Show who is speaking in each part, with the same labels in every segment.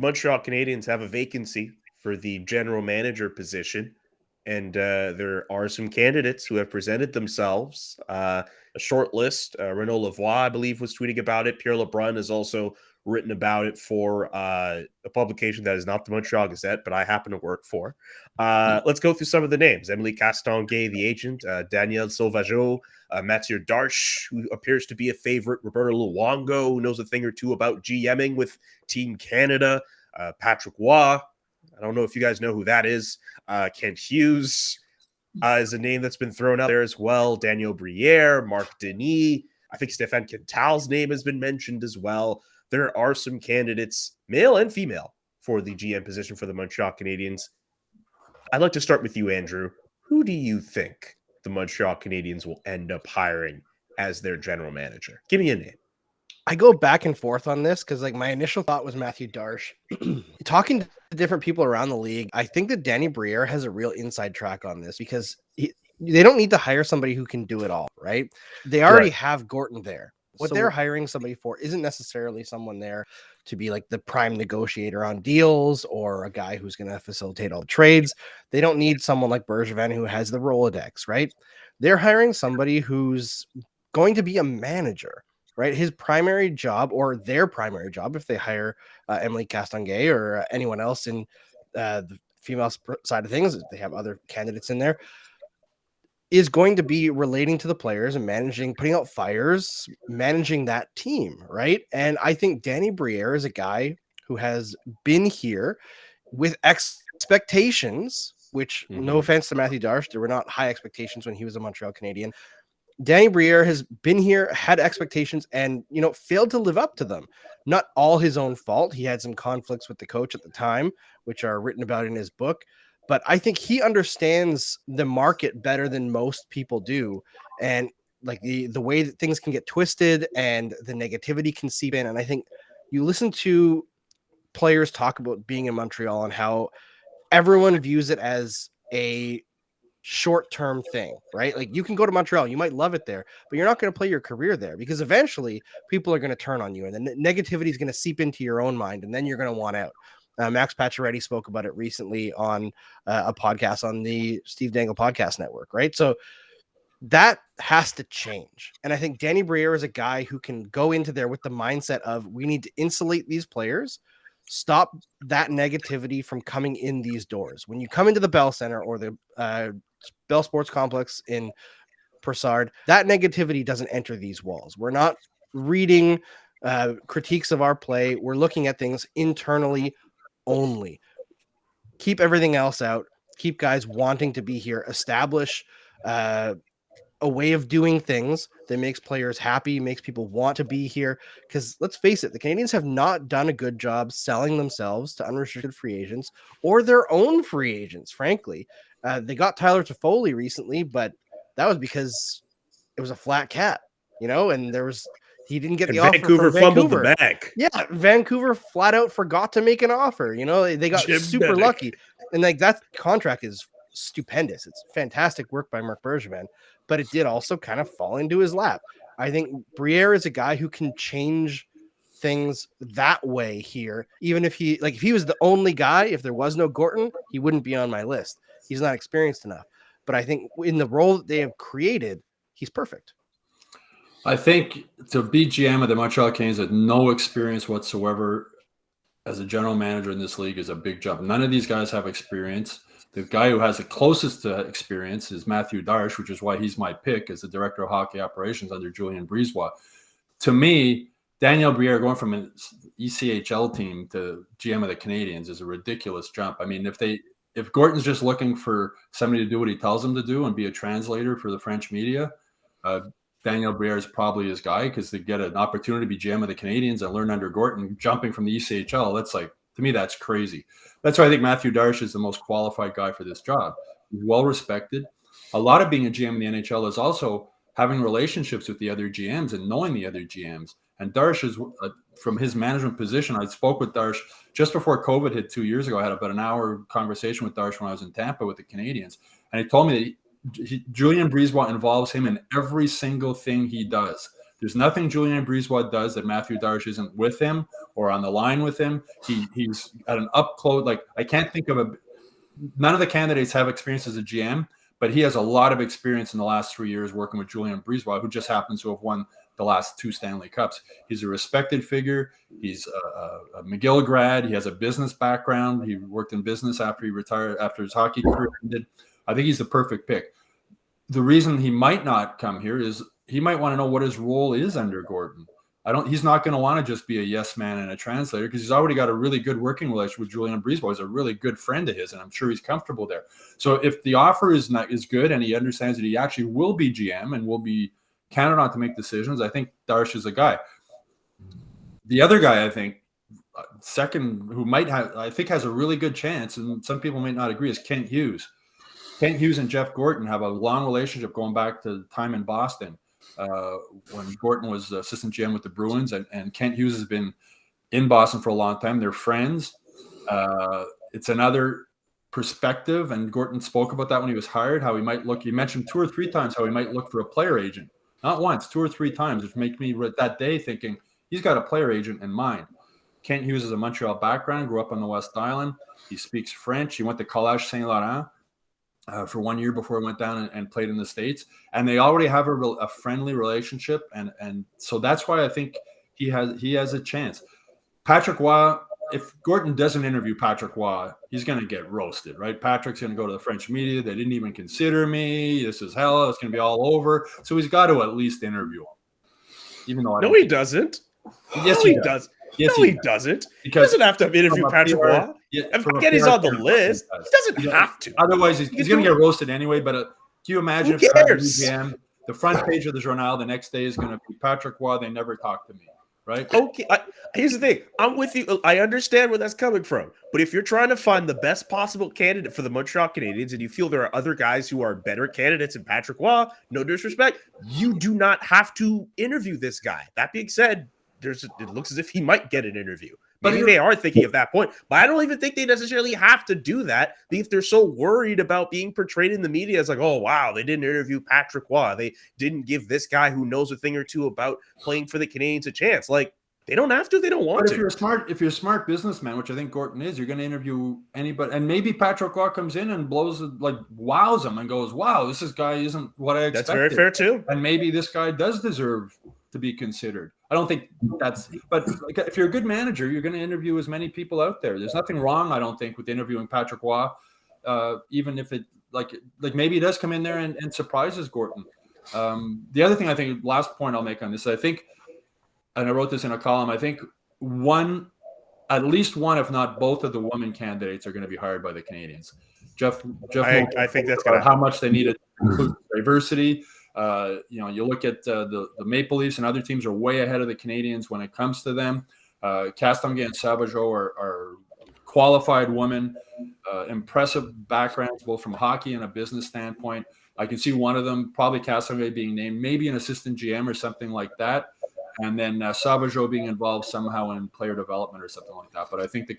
Speaker 1: Montreal Canadiens have a vacancy for the general manager position, and there are some candidates who have presented themselves. A short list. Renaud Lavoie, I believe, was tweeting about it. Pierre Lebrun has also written about it for a publication that is not the Montreal Gazette, but I happen to work for. Let's go through some of the names. Emily Castonguay, the agent, Danielle Sauvageau, Mathieu Darche, who appears to be a favorite, Roberto Luongo, who knows a thing or two about GMing with Team Canada, Patrick Waugh. I don't know if you guys know who that is. Kent Hughes is a name that's been thrown out there as well. Danielle Briere, Marc Denis. I think Stéphane Quintal's name has been mentioned as well. There are some candidates, male and female, for the GM position for the Montreal Canadiens. I'd like to start with you, Andrew. Who do you think the Montreal Canadiens will end up hiring as their general manager? Give me a name.
Speaker 2: I go back and forth on this because, my initial thought was Mathieu Darche. Talking to different people around the league, I think that Danny Briere has a real inside track on this because they don't need to hire somebody who can do it all, right? They already have Gorton there. What they're hiring somebody for isn't necessarily someone there to be like the prime negotiator on deals or a guy who's going to facilitate all the trades. They don't need someone like Bergevin who has the Rolodex, right? They're hiring somebody who's going to be a manager, right? His primary job, or their primary job, if they hire Emily Castonguay or anyone else in the female side of things, if they have other candidates in there, is going to be relating to the players and managing, putting out fires, managing that team, right? And I think Danny Briere is a guy who has been here with expectations, which, no offense to Mathieu Darche, there were not high expectations when he was a Montreal Canadien. Danny Briere has been here, had expectations, and, failed to live up to them. Not all his own fault. He had some conflicts with the coach at the time, which are written about in his book. But I think he understands the market better than most people do. And the way that things can get twisted and the negativity can seep in. And I think you listen to players talk about being in Montreal and how everyone views it as a short-term thing, right? Like, you can go to Montreal, you might love it there, but you're not going to play your career there because eventually people are going to turn on you and the negativity is going to seep into your own mind and then you're going to want out. Max Pacioretty spoke about it recently on a podcast on the Steve Dangle Podcast Network, right? So that has to change. And I think Danny Briere is a guy who can go into there with the mindset of, we need to insulate these players, stop that negativity from coming in these doors. When you come into the Bell Center or the Bell Sports Complex in Pursuart, that negativity doesn't enter these walls. We're not reading critiques of our play. We're looking at things internally only. Keep everything else out. Keep guys wanting to be here. Establish a way of doing things that makes players happy, makes people want to be here. Because let's face it, the Canadiens have not done a good job selling themselves to unrestricted free agents or their own free agents, frankly. They got Tyler Toffoli recently, but that was because it was a flat cap, and he didn't get the offer.
Speaker 1: Vancouver fumbled the bag.
Speaker 2: Yeah, Vancouver flat out forgot to make an offer. They got super lucky. And that contract is stupendous. It's fantastic work by Marc Bergevin, but it did also kind of fall into his lap. I think Briere is a guy who can change things that way here. Even if he was the only guy, if there was no Gorton, he wouldn't be on my list. He's not experienced enough. But I think in the role that they have created, he's perfect.
Speaker 3: I think to be GM of the Montreal Canadiens with no experience whatsoever as a general manager in this league is a big job. None of these guys have experience. The guy who has the closest to experience is Mathieu Darche, which is why he's my pick as the director of hockey operations under Julian McKenzie. To me, Danielle Briere going from an ECHL team to GM of the Canadiens is a ridiculous jump. I mean, if Gorton's just looking for somebody to do what he tells him to do and be a translator for the French media, Danielle Briere is probably his guy because they get an opportunity to be GM of the Canadiens and learn under Gorton, jumping from the ECHL. That's to me, that's crazy. That's why I think Mathieu Darche is the most qualified guy for this job. He's well respected. A lot of being a GM in the NHL is also having relationships with the other GMs and knowing the other GMs. And Darche is, from his management position, I spoke with Darche just before COVID hit 2 years ago. I had about an hour conversation with Darche when I was in Tampa with the Canadiens. And he told me that Julian McKenzie involves him in every single thing he does. There's nothing Julian McKenzie does that Mathieu Darche isn't with him or on the line with him. He's at an up close. Like, I can't think of none of the candidates have experience as a GM, but he has a lot of experience in the last 3 years working with Julian Breezeball, who just happens to have won the last 2 Stanley Cups. He's a respected figure. He's a McGill grad. He has a business background. He worked in business after he retired, after his hockey career ended. I think he's the perfect pick. The reason he might not come here is he might want to know what his role is under Gordon. He's not going to want to just be a yes man and a translator, because he's already got a really good working relationship with Julian Breezeball. He's a really good friend of his, and I'm sure he's comfortable there. So if the offer is good and he understands that he actually will be GM and will be counted on to make decisions, I think Darsh is a guy. The other guy, I think, second, who has a really good chance, and some people might not agree, is Kent Hughes. Kent Hughes and Jeff Gorton have a long relationship going back to the time in Boston. When Gorton was assistant GM with the Bruins, and Kent Hughes has been in Boston for a long time. They're friends. It's another perspective, and Gorton spoke about that when he was hired, how he might look. He mentioned 2 or 3 times how he might look for a player agent. Not once, 2 or 3 times, which make me that day thinking he's got a player agent in mind. Kent Hughes has a Montreal background, grew up on the West Island. He speaks French. He went to Collège Saint-Laurent for 1 year before he went down and played in the States. And they already have a friendly relationship. And so that's why I think he has a chance. Patrick Roy, if Gorton doesn't interview Patrick Roy, he's going to get roasted, right? Patrick's going to go to the French media. They didn't even consider me. This is hell. It's going to be all over. So he's got to at least interview him. Even though
Speaker 1: he doesn't.
Speaker 3: Yes, he does.
Speaker 1: Yes, he doesn't. He doesn't have to interview Patrick Roy. Again, he's on the list. He doesn't have to.
Speaker 3: Otherwise, he's going to get roasted anyway. But do you imagine
Speaker 1: if
Speaker 3: GM, the front page of the Journal the next day is going to be Patrick Roy? They never talked to me, right?
Speaker 1: Okay. Here's the thing. I'm with you. I understand where that's coming from. But if you're trying to find the best possible candidate for the Montreal Canadiens and you feel there are other guys who are better candidates than Patrick Roy, no disrespect, you do not have to interview this guy. That being said, it looks as if he might get an interview. Maybe they are thinking of that point, but I don't even think they necessarily have to do that. If they're so worried about being portrayed in the media as like, oh, wow, they didn't interview Patrick Roy. They didn't give this guy who knows a thing or two about playing for the Canadiens a chance. Like, they don't have to. They don't want to.
Speaker 3: If you're a smart businessman, which I think Gorton is, you're going to interview anybody. And maybe Patrick Roy comes in and wows him and goes, wow, this guy isn't what I expected.
Speaker 1: That's very fair too.
Speaker 3: And maybe this guy does deserve to be considered. I don't think but if you're a good manager, you're going to interview as many people out there. There's nothing wrong, I don't think, with interviewing Patrick Roy, even if it like maybe he does come in there and surprises Gorton. The other thing, I think, last point I'll make on this, I think, and I wrote this in a column, I think at least one, if not both of the women candidates are going to be hired by the Canadiens. Jeff
Speaker 1: I think that's going to
Speaker 3: how much they need to include diversity. You look at the Maple Leafs and other teams are way ahead of the Canadiens when it comes to them. Castonguay and Sauvageau are qualified women, impressive backgrounds, both from hockey and a business standpoint. I can see one of them, probably Castonguay, being named maybe an assistant GM or something like that. And then Sauvageau being involved somehow in player development or something like that. But I think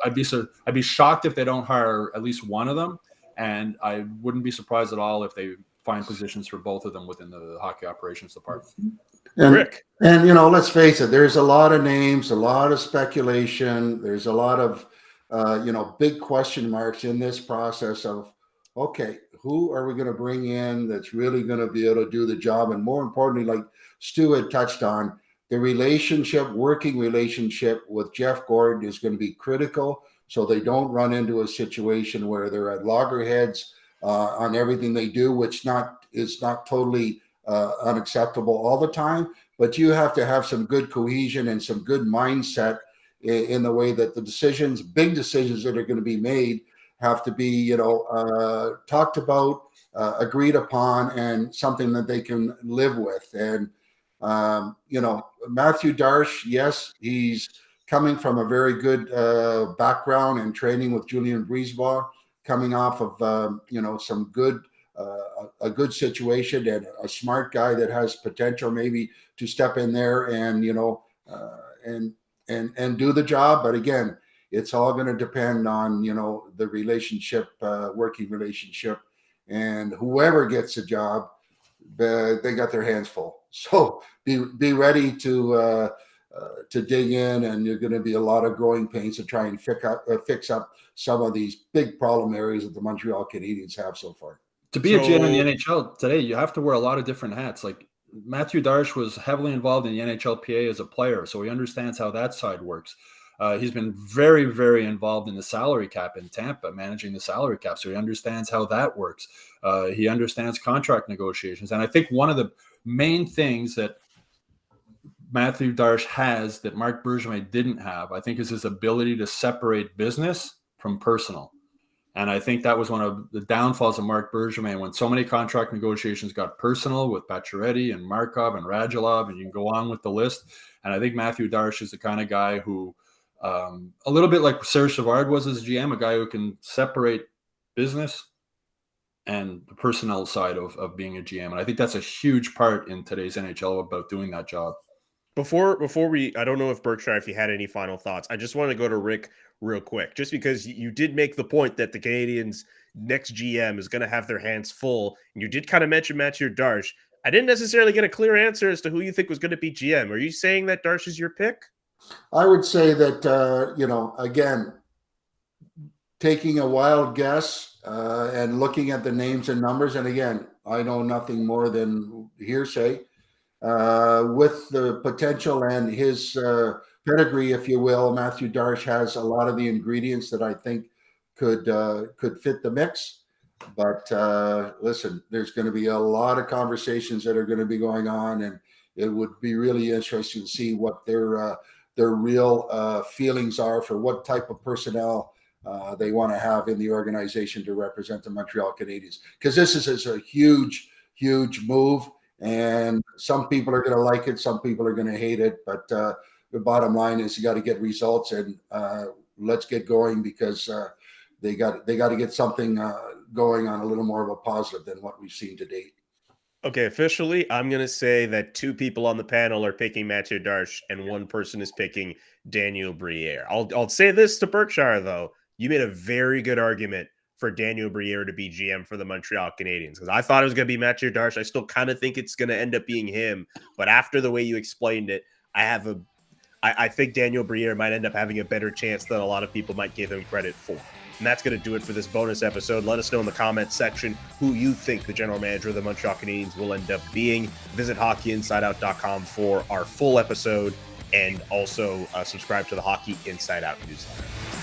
Speaker 3: I'd be shocked if they don't hire at least one of them. And I wouldn't be surprised at all if they find positions for both of them within the hockey operations department.
Speaker 4: And,
Speaker 1: Rick.
Speaker 4: And, let's face it, there's a lot of names, a lot of speculation. There's a lot of, big question marks in this process of, okay, who are we going to bring in that's really going to be able to do the job? And more importantly, like Stu had touched on, the working relationship with Jeff Gordon is going to be critical, so they don't run into a situation where they're at loggerheads on everything they do, which is not totally unacceptable all the time. But you have to have some good cohesion and some good mindset in the way that the big decisions that are going to be made have to be, talked about, agreed upon, and something that they can live with. And, Matthew Darsh, yes, he's coming from a very good background and training with Julian Breezeball, coming off of, some good, a good situation, and a smart guy that has potential maybe to step in there and, and do the job. But again, it's all going to depend on, the relationship, working relationship, and whoever gets the job, they got their hands full. So be ready to dig in, and you're going to be a lot of growing pains to try and fix up some of these big problem areas that the Montreal Canadiens have so far.
Speaker 3: To be a GM in the NHL today, you have to wear a lot of different hats. Like Matthew Darche was heavily involved in the NHLPA as a player, so he understands how that side works. He's been very, very involved in the salary cap in Tampa, managing the salary cap, so he understands how that works. He understands contract negotiations. And I think one of the main things that Matthew Darche has that Marc Bergevin didn't have, I think, is his ability to separate business from personal. And I think that was one of the downfalls of Marc Bergevin when so many contract negotiations got personal with Pacioretty and Markov and Radulov, and you can go on with the list. And I think Matthew Darche is the kind of guy who, a little bit like Serge Savard was as GM, a guy who can separate business and the personnel side of being a GM. And I think that's a huge part in today's NHL about doing that job.
Speaker 1: Before we, I don't know if Berkshire, if you had any final thoughts, I just want to go to Rick real quick, just because you did make the point that the Canadiens' next GM is going to have their hands full. And you did kind of mention Mathieu Darche. I didn't necessarily get a clear answer as to who you think was going to be GM. Are you saying that Darche is your pick?
Speaker 4: I would say that, again, taking a wild guess and looking at the names and numbers. And again, I know nothing more than hearsay. With the potential and his pedigree, if you will, Mathieu Darche has a lot of the ingredients that I think could fit the mix. But listen, there's going to be a lot of conversations that are going to be going on, and it would be really interesting to see what their real feelings are for what type of personnel they want to have in the organization to represent the Montreal Canadiens. Because this is a huge, huge move. And some people are going to like it, some people are going to hate it. But the bottom line is you got to get results, and let's get going, because they got to get something going on a little more of a positive than what we've seen to date.
Speaker 1: Okay, officially, I'm going to say that 2 people on the panel are picking Mathieu Darche and 1 person is picking Danielle Brier. I'll say this to Berkshire, though. You made a very good argument for Danielle Brier to be GM for the Montreal Canadiens, because I thought it was going to be Mathieu Darche. I still kind of think it's going to end up being him, but after the way you explained it, I think Danielle Brier might end up having a better chance than a lot of people might give him credit for. And that's going to do it for this bonus episode. Let us know in the comments section who you think the general manager of the Montreal Canadiens will end up being. Visit hockeyinsideout.com for our full episode, and also subscribe to the Hockey Inside Out newsletter.